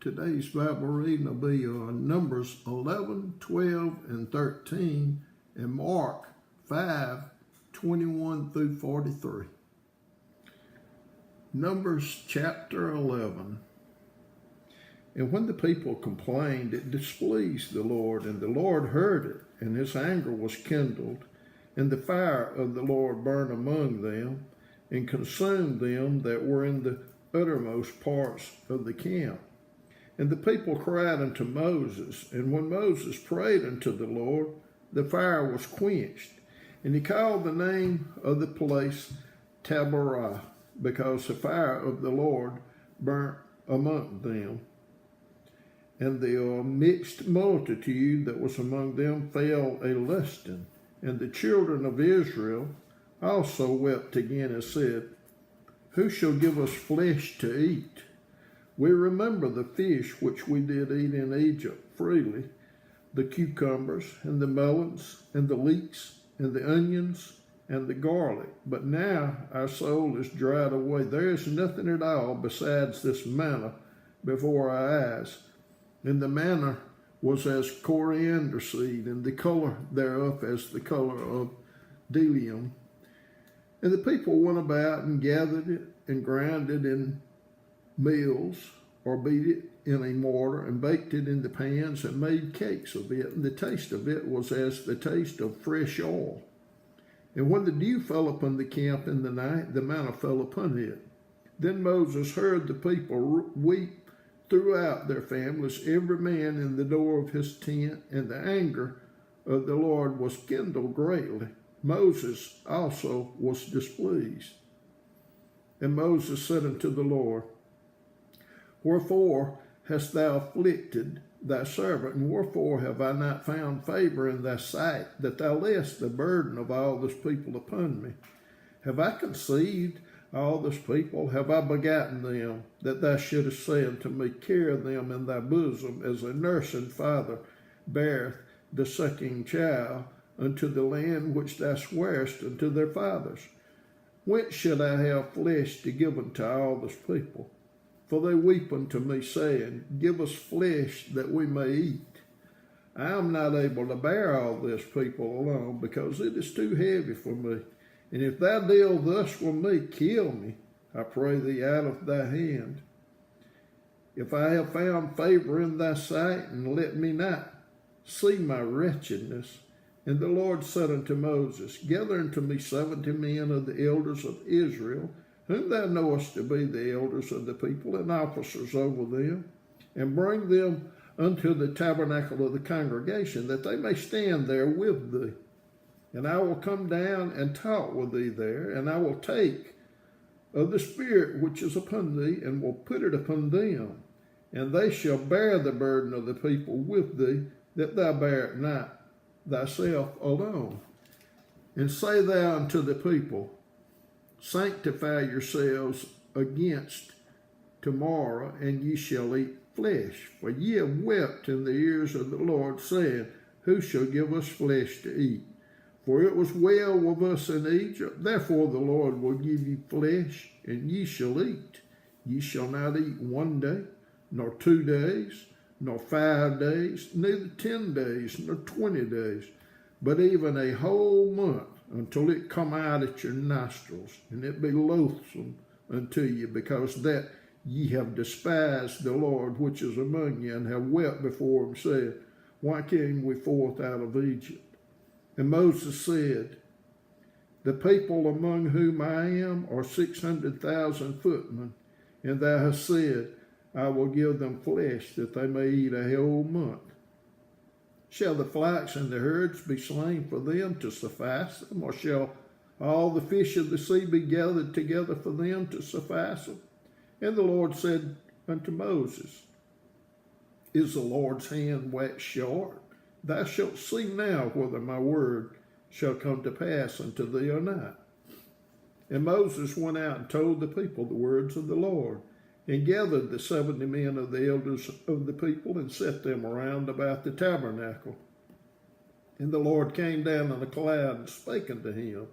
Today's Bible reading will be Numbers 11, 12, and 13, and Mark 5, 21 through 43. Numbers chapter 11. And when the people complained, it displeased the Lord, and the Lord heard it, and his anger was kindled, and the fire of the Lord burned among them, and consumed them that were in the uttermost parts of the camp. And the people cried unto Moses, and when Moses prayed unto the Lord, the fire was quenched. And he called the name of the place Taberah, because the fire of the Lord burnt among them. And the mixed multitude that was among them fell a lusting. And the children of Israel also wept again and said, Who shall give us flesh to eat? We remember the fish which we did eat in Egypt freely, the cucumbers and the melons and the leeks and the onions and the garlic. But now our soul is dried away. There is nothing at all besides this manna before our eyes. And the manna was as coriander seed, and the color thereof as the color of bdellium. And the people went about and gathered it and ground it in mills, or beat it in a mortar, and baked it in the pans, and made cakes of it. And the taste of it was as the taste of fresh oil. And when the dew fell upon the camp in the night, the manna fell upon it. Then Moses heard the people weep throughout their families, every man in the door of his tent, and the anger of the Lord was kindled greatly. Moses also was displeased. And Moses said unto the Lord, Wherefore hast thou afflicted thy servant, and wherefore have I not found favor in thy sight, that thou layest the burden of all this people upon me? Have I conceived all this people? Have I begotten them, that thou shouldest say unto me, Carry them in thy bosom, as a nursing father beareth the sucking child, unto the land which thou swarest unto their fathers? Whence should I have flesh to give unto all this people? For they weep unto me, saying, Give us flesh that we may eat. I am not able to bear all this people alone, because it is too heavy for me. And if thou deal thus with me, kill me, I pray thee, out of thy hand. If I have found favor in thy sight, and let me not see my wretchedness. And the Lord said unto Moses, Gather unto me 70 men of the elders of Israel, whom thou knowest to be the elders of the people, and officers over them, and bring them unto the tabernacle of the congregation, that they may stand there with thee. And I will come down and talk with thee there, and I will take of the Spirit which is upon thee, and will put it upon them. And they shall bear the burden of the people with thee, that thou bear it not thyself alone. And say thou unto the people, Sanctify yourselves against tomorrow, and ye shall eat flesh. For ye have wept in the ears of the Lord, saying, Who shall give us flesh to eat? For it was well with us in Egypt. Therefore the Lord will give you flesh, and ye shall eat. Ye shall not eat 1 day, nor 2 days, nor 5 days, neither 10 days, nor 20 days, but even a whole month, until it come out at your nostrils, and it be loathsome unto you, because that ye have despised the Lord which is among you, and have wept before him, saying, Why came we forth out of Egypt? And Moses said, The people among whom I am are 600,000 footmen, and thou hast said, I will give them flesh, that they may eat a whole month. Shall the flocks and the herds be slain for them to suffice them, or shall all the fish of the sea be gathered together for them to suffice them? And the Lord said unto Moses, Is the Lord's hand waxed short? Thou shalt see now whether my word shall come to pass unto thee or not. And Moses went out and told the people the words of the Lord, and gathered the 70 men of the elders of the people, and set them around about the tabernacle. And the Lord came down in a cloud, and spake unto him,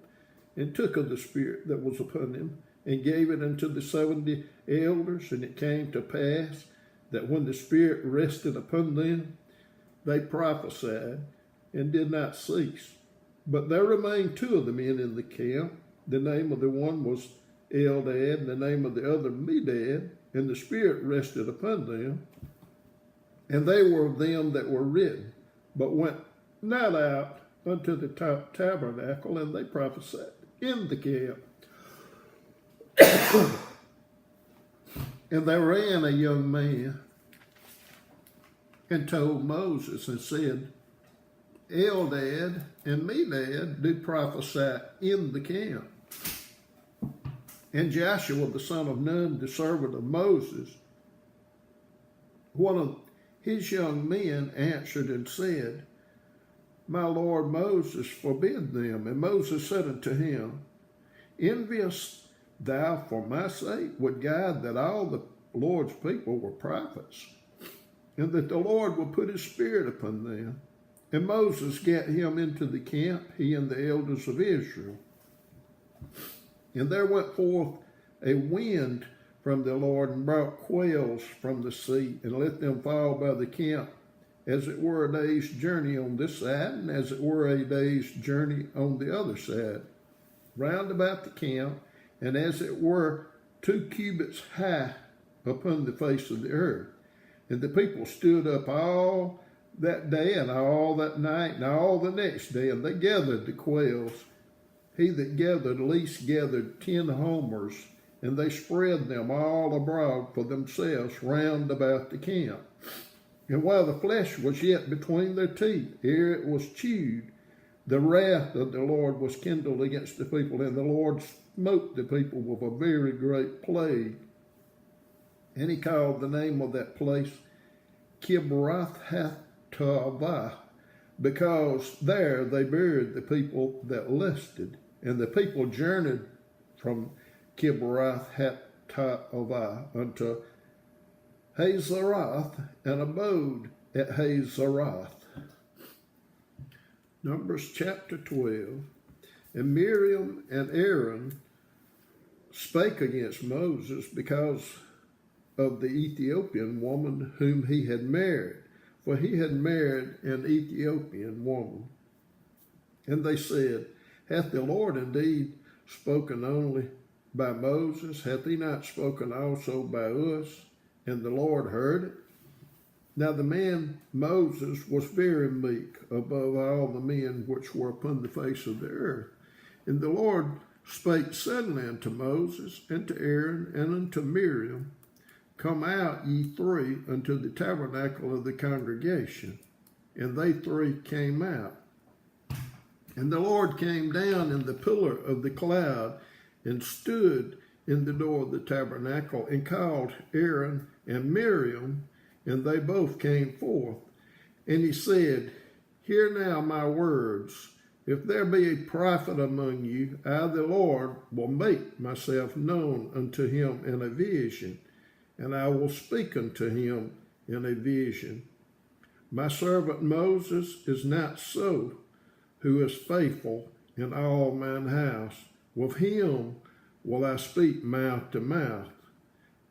and took of the Spirit that was upon him, and gave it unto the 70 elders. And it came to pass that when the Spirit rested upon them, they prophesied and did not cease. But there remained 2 of the men in the camp. The name of the one was Eldad, and the name of the other Medad, and the Spirit rested upon them. And they were of them that were written, but went not out unto the tabernacle, and they prophesied in the camp. And there ran a young man and told Moses and said, Eldad and Medad do prophesy in the camp. And Joshua the son of Nun, the servant of Moses, one of his young men, answered and said, My Lord Moses forbid them. And Moses said unto him, Enviest thou for my sake? Would God that all the Lord's people were prophets, and that the Lord would put his Spirit upon them. And Moses gat him into the camp, he and the elders of Israel. And there went forth a wind from the Lord, and brought quails from the sea, and let them fall by the camp, as it were a day's journey on this side, and as it were a day's journey on the other side, round about the camp, and as it were 2 cubits high upon the face of the earth. And the people stood up all that day and all that night and all the next day, and they gathered the quails. He that gathered least gathered 10 homers, and they spread them all abroad for themselves round about the camp. And while the flesh was yet between their teeth, ere it was chewed, the wrath of the Lord was kindled against the people, and the Lord smote the people with a very great plague. And he called the name of that place Kibroth-hattaavah, because there they buried the people that lusted. And the people journeyed from Kibroth-hattaavah unto Hazeroth, and abode at Hazeroth. Numbers chapter 12. And Miriam and Aaron spake against Moses because of the Ethiopian woman whom he had married, for he had married an Ethiopian woman. And they said, Hath the Lord indeed spoken only by Moses? Hath he not spoken also by us? And the Lord heard it. Now the man Moses was very meek above all the men which were upon the face of the earth. And the Lord spake suddenly unto Moses, and to Aaron, and unto Miriam, Come out, ye 3, unto the tabernacle of the congregation. And they 3 came out. And the Lord came down in the pillar of the cloud, and stood in the door of the tabernacle, and called Aaron and Miriam, and they both came forth. And he said, Hear now my words. If there be a prophet among you, I, the Lord, will make myself known unto him in a vision, and I will speak unto him in a vision. My servant Moses is not so, who is faithful in all mine house. With him will I speak mouth to mouth,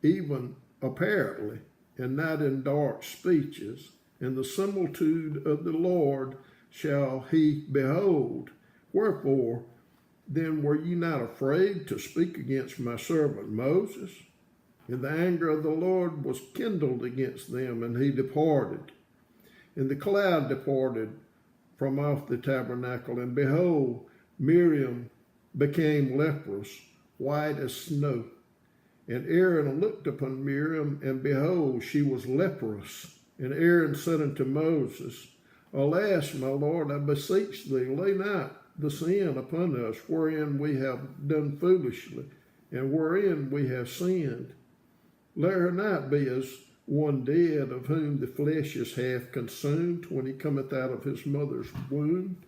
even apparently, and not in dark speeches. And the similitude of the Lord shall he behold. Wherefore, then were ye not afraid to speak against my servant Moses? And the anger of the Lord was kindled against them, and he departed. And the cloud departed from off the tabernacle, and behold, Miriam became leprous, white as snow. And Aaron looked upon Miriam, and behold, she was leprous. And Aaron said unto Moses, Alas, my Lord, I beseech thee, lay not the sin upon us, wherein we have done foolishly, and wherein we have sinned. Let her not be as one dead, of whom the flesh is half consumed, when he cometh out of his mother's womb.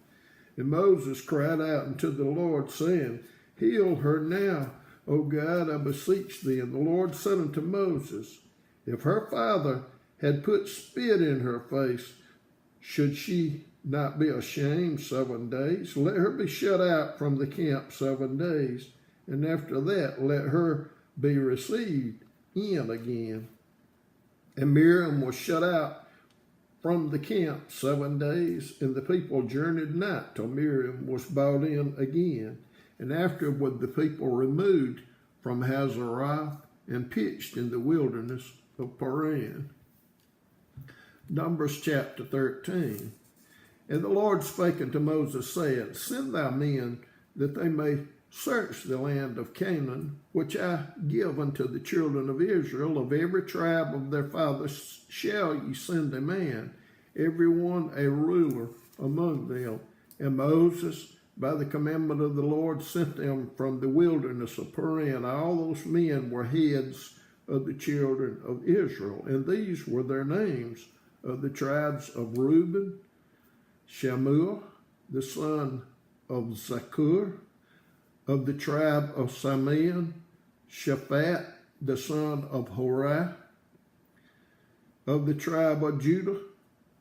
And Moses cried out unto the Lord, saying, Heal her now, O God, I beseech thee. And the Lord said unto Moses, If her father had put spit in her face, should she not be ashamed 7 days? Let her be shut out from the camp 7 days, and after that let her be received in again. And Miriam was shut out from the camp 7 days, and the people journeyed not till Miriam was brought in again. And afterward the people removed from Hazeroth and pitched in the wilderness of Paran. Numbers chapter 13. And the Lord spake unto Moses, saying, Send thou men, that they may search the land of Canaan, which I give unto the children of Israel. Of every tribe of their fathers shall ye send a man, every one a ruler among them. And Moses, by the commandment of the Lord, sent them from the wilderness of Paran. All those men were heads of the children of Israel, and these were their names: of the tribes of Reuben, Shamuel, the son of Zakur; of the tribe of Simeon, Shaphat, the son of Hori; of the tribe of Judah,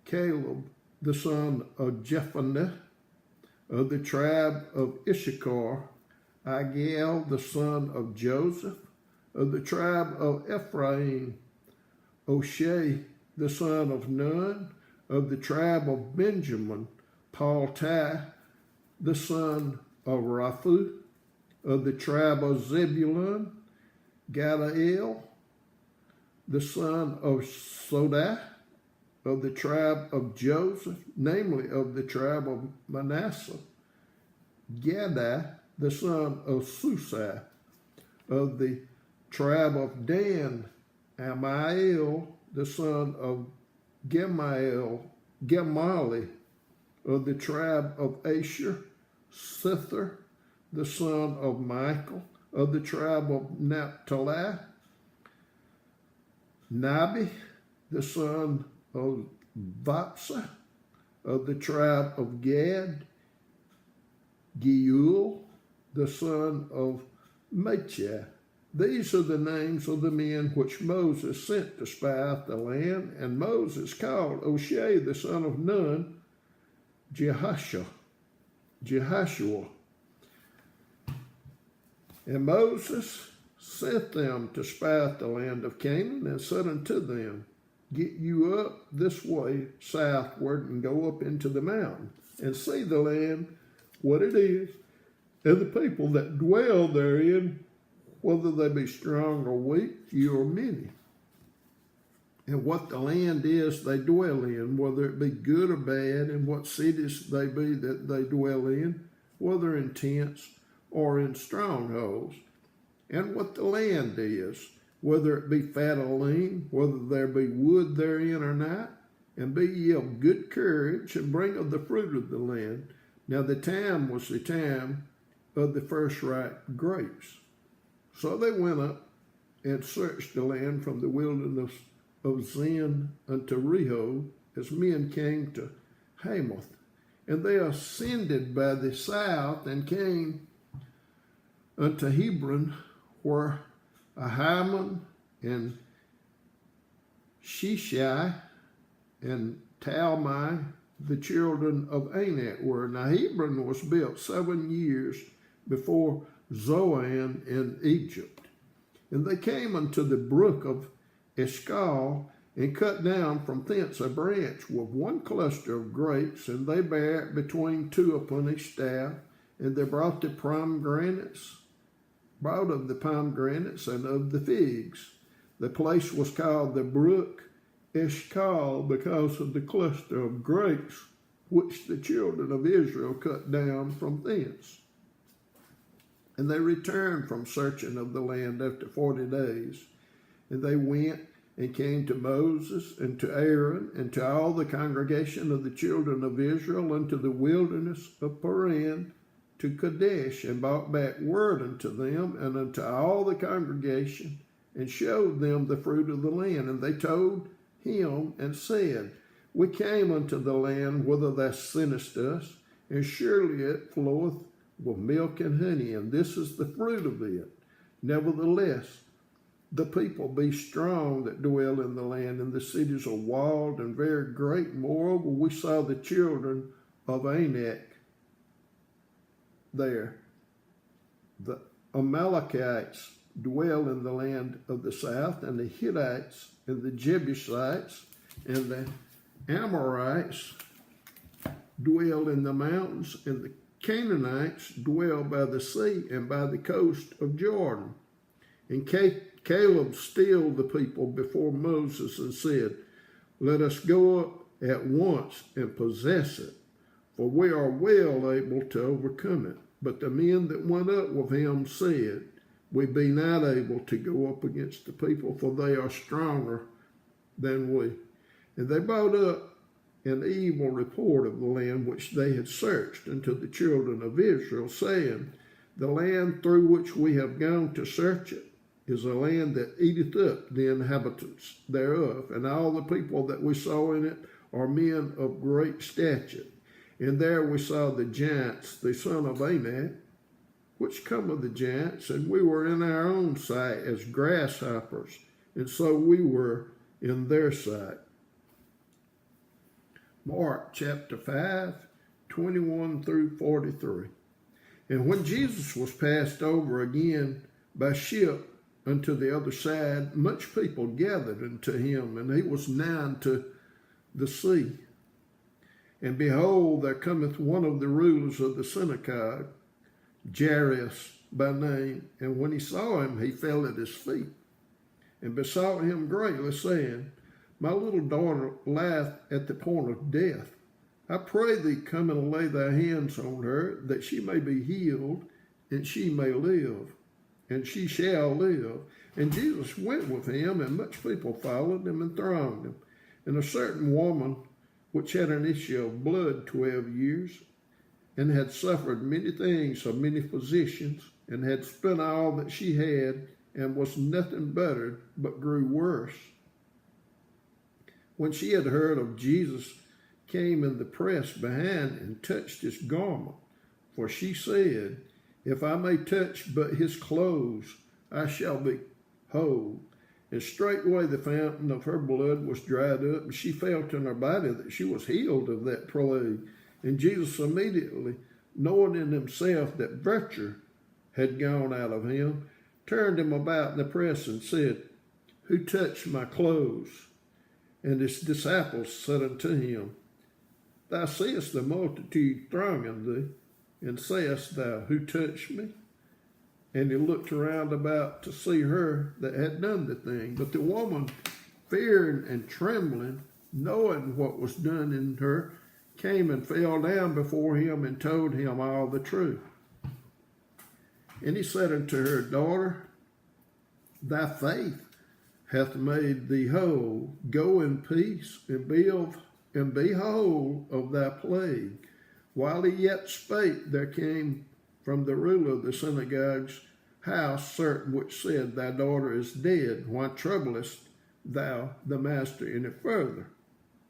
Caleb, the son of Jephunneh; of the tribe of Issachar, Igal, the son of Joseph; of the tribe of Ephraim, Oshai, the son of Nun; of the tribe of Benjamin, Paltai, the son of Raphu; of the tribe of Zebulun, Gadiel, the son of Sodah; of the tribe of Joseph, namely of the tribe of Manasseh, Gadai, the son of Susai; of the tribe of Dan, Amiel, the son of Gemali; of the tribe of Asher, Sither, the son of Michael; of the tribe of Naphtali, Nabi, the son of Vapsa; of the tribe of Gad, Geuel, the son of Machi. These are the names of the men which Moses sent to spy out the land. And Moses called Oshai, the son of Nun, Jehoshua. And Moses sent them to spy out the land of Canaan, and said unto them, Get you up this way southward, and go up into the mountain, and see the land, what it is, and the people that dwell therein, whether they be strong or weak, few or many, and what the land is they dwell in, whether it be good or bad, and what cities they be that they dwell in, whether in tents or in strongholds, and what the land is, whether it be fat or lean, whether there be wood therein or not, and be ye of good courage, and bring of the fruit of the land. Now the time was the time of the first ripe grapes. So they went up and searched the land from the wilderness of Zin unto Rehob, as men came to Hamath. And they ascended by the south, and came unto Hebron, where Ahiman and Shishai and Talmai, the children of Anak, were. Now Hebron was built 7 years before Zoan in Egypt. And they came unto the brook of Eshcol, and cut down from thence a branch with one cluster of grapes, and they bare it between two upon a staff. And they brought of the pomegranates and of the figs. The place was called the brook Eshcol, because of the cluster of grapes which the children of Israel cut down from thence. And they returned from searching of the land after 40 days. And they went and came to Moses and to Aaron and to all the congregation of the children of Israel unto the wilderness of Paran, to Kadesh, and brought back word unto them and unto all the congregation, and showed them the fruit of the land. And they told him and said, We came unto the land whither thou sentest us, and surely it floweth with milk and honey, and this is the fruit of it. Nevertheless, the people be strong that dwell in the land, and the cities are walled and very great. Moreover, we saw the children of Anak there, the Amalekites, dwell in the land of the south, and the Hittites, and the Jebusites, and the Amorites dwell in the mountains, and the Canaanites dwell by the sea and by the coast of Jordan. And Caleb stilled the people before Moses and said, "Let us go up at once and possess it, for we are well able to overcome it." But the men that went up with him said, "We be not able to go up against the people, for they are stronger than we." And they brought up an evil report of the land which they had searched unto the children of Israel, saying, "The land through which we have gone to search it is a land that eateth up the inhabitants thereof, and all the people that we saw in it are men of great stature. And there we saw the giants, the son of Anak, which come of the giants, and we were in our own sight as grasshoppers, and so we were in their sight." Mark chapter 5, 21 through 43. And when Jesus was passed over again by ship unto the other side, much people gathered unto him, and he was nigh unto the sea. And behold, there cometh one of the rulers of the synagogue, Jairus by name, and when he saw him, he fell at his feet, and besought him greatly, saying, "My little daughter lieth at the point of death. I pray thee, come and lay thy hands on her, that she may be healed, and she may live, and she shall live." And Jesus went with him, and much people followed him and thronged him. And a certain woman, which had an issue of blood 12 years, and had suffered many things of many physicians, and had spent all that she had, and was nothing bettered, but grew worse, when she had heard of Jesus, came in the press behind and touched his garment. For she said, "If I may touch but his clothes, I shall be whole." And straightway the fountain of her blood was dried up, and she felt in her body that she was healed of that plague. And Jesus immediately, knowing in himself that virtue had gone out of him, turned him about in the press and said, "Who touched my clothes?" And his disciples said unto him, "Thou seest the multitude thronging thee, and sayest thou, Who touched me?" And he looked around about to see her that had done the thing. But the woman, fearing and trembling, knowing what was done in her, came and fell down before him and told him all the truth. And he said unto her, "Daughter, thy faith hath made thee whole. Go in peace, and be whole of thy plague." While he yet spake, there came from the ruler of the synagogue's house certain which said, "Thy daughter is dead. Why troublest thou the master any further?"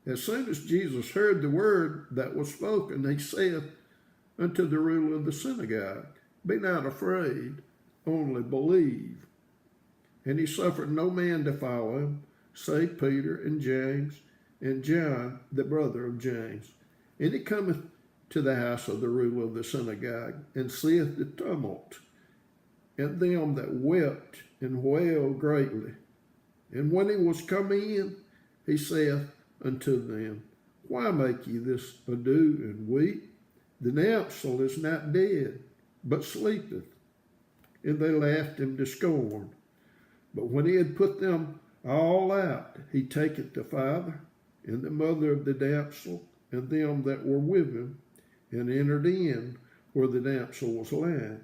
As soon as Jesus heard the word that was spoken, he saith unto the ruler of the synagogue, "Be not afraid, only believe." And he suffered no man to follow him, save Peter and James and John, the brother of James. And he cometh to the house of the ruler of the synagogue, and seeth the tumult, and them that wept and wailed greatly. And when he was come in, he saith unto them, "Why make ye this ado and weep? The damsel is not dead, but sleepeth." And they laughed him to scorn. But when he had put them all out, he taketh the father and the mother of the damsel and them that were with him, and entered in where the damsel was lying.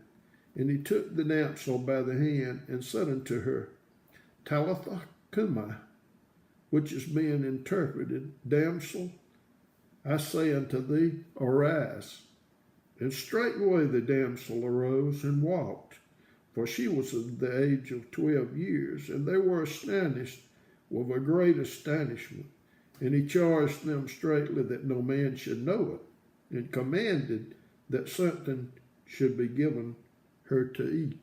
And he took the damsel by the hand and said unto her, "Talitha cumi," which is being interpreted, "Damsel, I say unto thee, arise." And straightway the damsel arose and walked, for she was of the age of 12 years, and they were astonished with a great astonishment. And he charged them straitly that no man should know it, and commanded that something should be given her to eat.